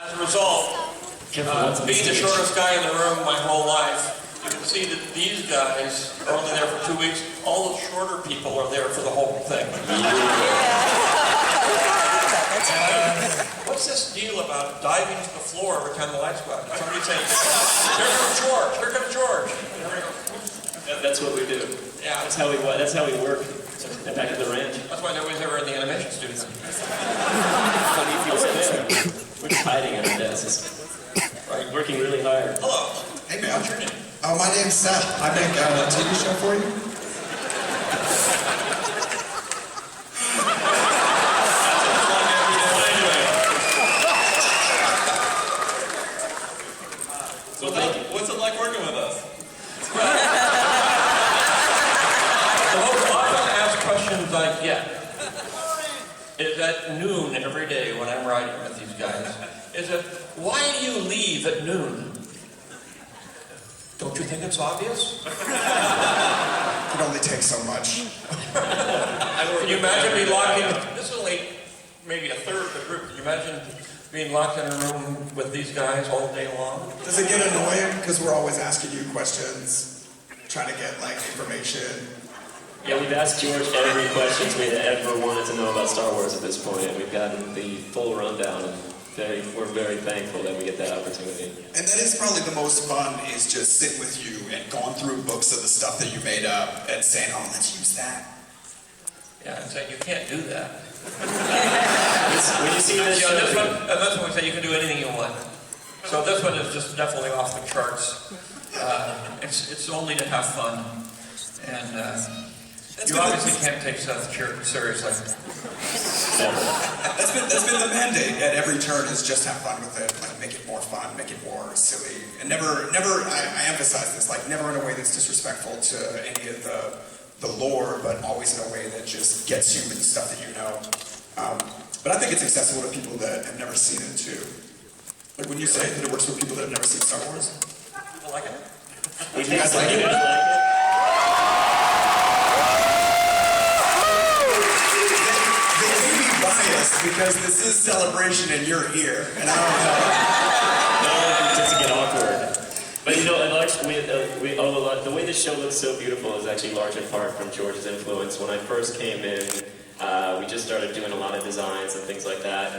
As a result, being the shortest guy in the room my whole life, you can see that these guys are only there for 2 weeks. All the shorter people are there for the whole thing. What's this deal about diving to the floor every time the lights go out? Somebody saying, "Here comes George! Here comes George!" That's what we do. Yeah, That's how we work. Back at the ranch. That's why nobody's ever in the animation studio. We're just hiding at our desks. Right, working really hard. Hello. Hey man. What's your name? My name's Seth. I make a TV show for you. So what's it like working with us? The most often asked questions I get is at noon every day when I'm riding with these guys, is that, why do you leave at noon? Don't you think it's obvious? It only takes so much. Can you imagine me locked in? This is only maybe a third of the group. Can you imagine being locked in a room with these guys all day long? Does it get annoying because we're always asking you questions, trying to get like information? Yeah, we've asked George every question we ever wanted to know about Star Wars at this point, and we've gotten the full rundown, and we're very thankful that we get that opportunity. And that is probably the most fun, is just sit with you and going through books of the stuff that you made up and saying, oh, let's use that. Yeah, and saying you can't do that. When you see this, this one, that's when we say you can do anything you want. So this one is just definitely off the charts. It's only to have fun, and you obviously can't take Seth seriously. That's been the mandate at every turn, is just have fun with it, like make it more fun, make it more silly, and never. I emphasize this, like never in a way that's disrespectful to any of the lore, but always in a way that just gets you with the stuff that you know. But I think it's accessible to people that have never seen it too. Like when you say that it works for people that have never seen Star Wars. People like it. You guys like it? Because this is celebration and you're here, and I don't know. No, it doesn't get awkward. But you know, the way this show looks so beautiful is actually large in part from George's influence. When I first came in, we just started doing a lot of designs and things like that,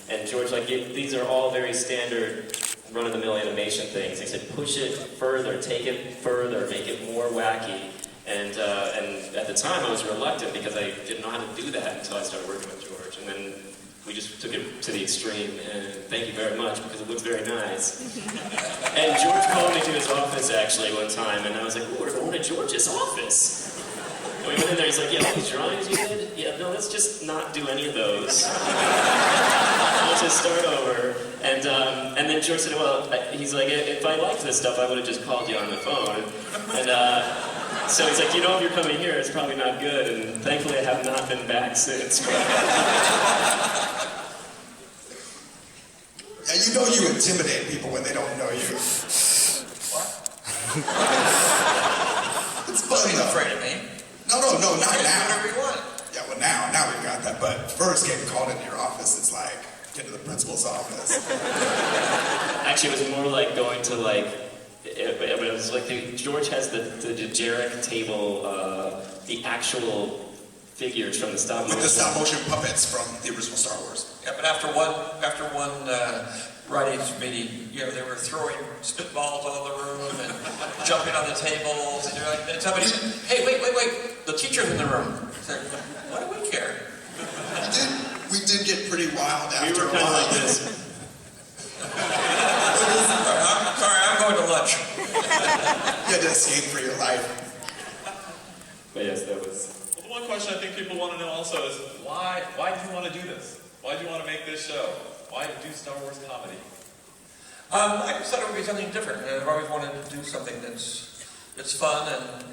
and George, like, these are all very standard run-of-the-mill animation things. He said, push it further, take it further, make it more wacky. And at the time I was reluctant because I didn't know how to do that until I started working with George. And then we just took it to the extreme, and thank you very much, because it looks very nice. And George called me to his office actually one time, and I was like, oh, we're going to George's office. And we went in there, he's like, yeah, all these drawings you did? Yeah, no, let's just not do any of those. Let's just start over. And then George said, well, he's like, if I liked this stuff, I would have just called you on the phone. And so he's like, you know, if you're coming here, it's probably not good, and thankfully I have not been back since. Yeah, you know you intimidate people when they don't know you. What? It's funny He's though. afraid of me. No, not now. Whatever you want. Yeah, well now we've got that, but first getting called into your office, it's like, get to the principal's office. Actually, it was more like going to it was like George has the Jarek table, the actual figures from the stop motion. With the stop motion puppets from the original Star Wars. Yeah, but after one writers meeting, you know, they were throwing spitballs all over the room and jumping on the tables, and and somebody said, "Hey, wait! The teacher's in the room." Said, "Why do we care?" We did get pretty wild after We were a kind of while. like this. Sorry, I'm going to lunch. You had to escape for your life. But yes, that was. Well, the one question I think people want to know also is, why do you want to do this? Why do you want to make this show? Why do Star Wars comedy? I just thought it would be something different, and I've always wanted to do something that's fun,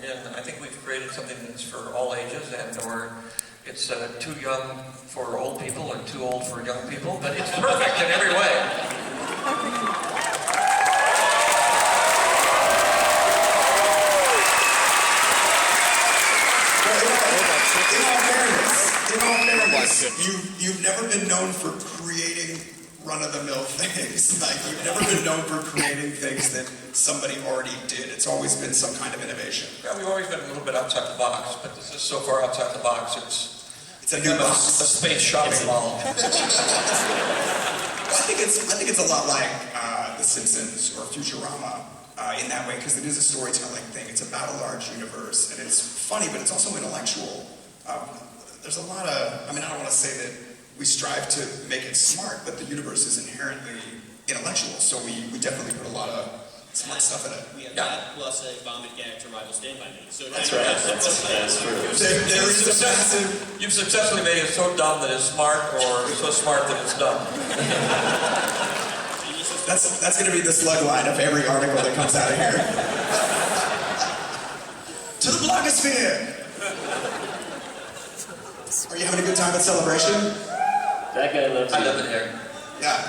and I think we've created something that's for all ages, or it's too young for old people and too old for young people, but it's perfect in every way. In all fairness, you've never been known for creating run-of-the-mill things. Like, you've never been known for creating things that somebody already did. It's always been some kind of innovation. Yeah, we've always been a little bit outside the box, but this is so far outside the box, It's a new box. A space shopping mall. Well, I think it's a lot like The Simpsons or Futurama in that way, because it is a storytelling thing. It's about a large universe, and it's funny, but it's also intellectual. There's a lot of, I don't want to say that we strive to make it smart, but the universe is inherently intellectual, so we definitely put a lot of smart stuff in it. We have that plus a vomit gag to rival Stand By Me. So That's right. That's true. There is a massive... You've successfully made it so dumb that it's smart, or so smart that it's dumb. That's going to be the slug line of every article that comes out of here. To the blogosphere! Are you having a good time at Celebration? That guy loves you. I love it here. Yeah.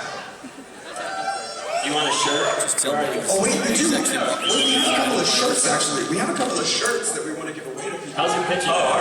You want a shirt? Where are you? Oh, wait, we do. We have a couple of shirts, actually. We have a couple of shirts that we want to give away to people. How's your picture? Oh,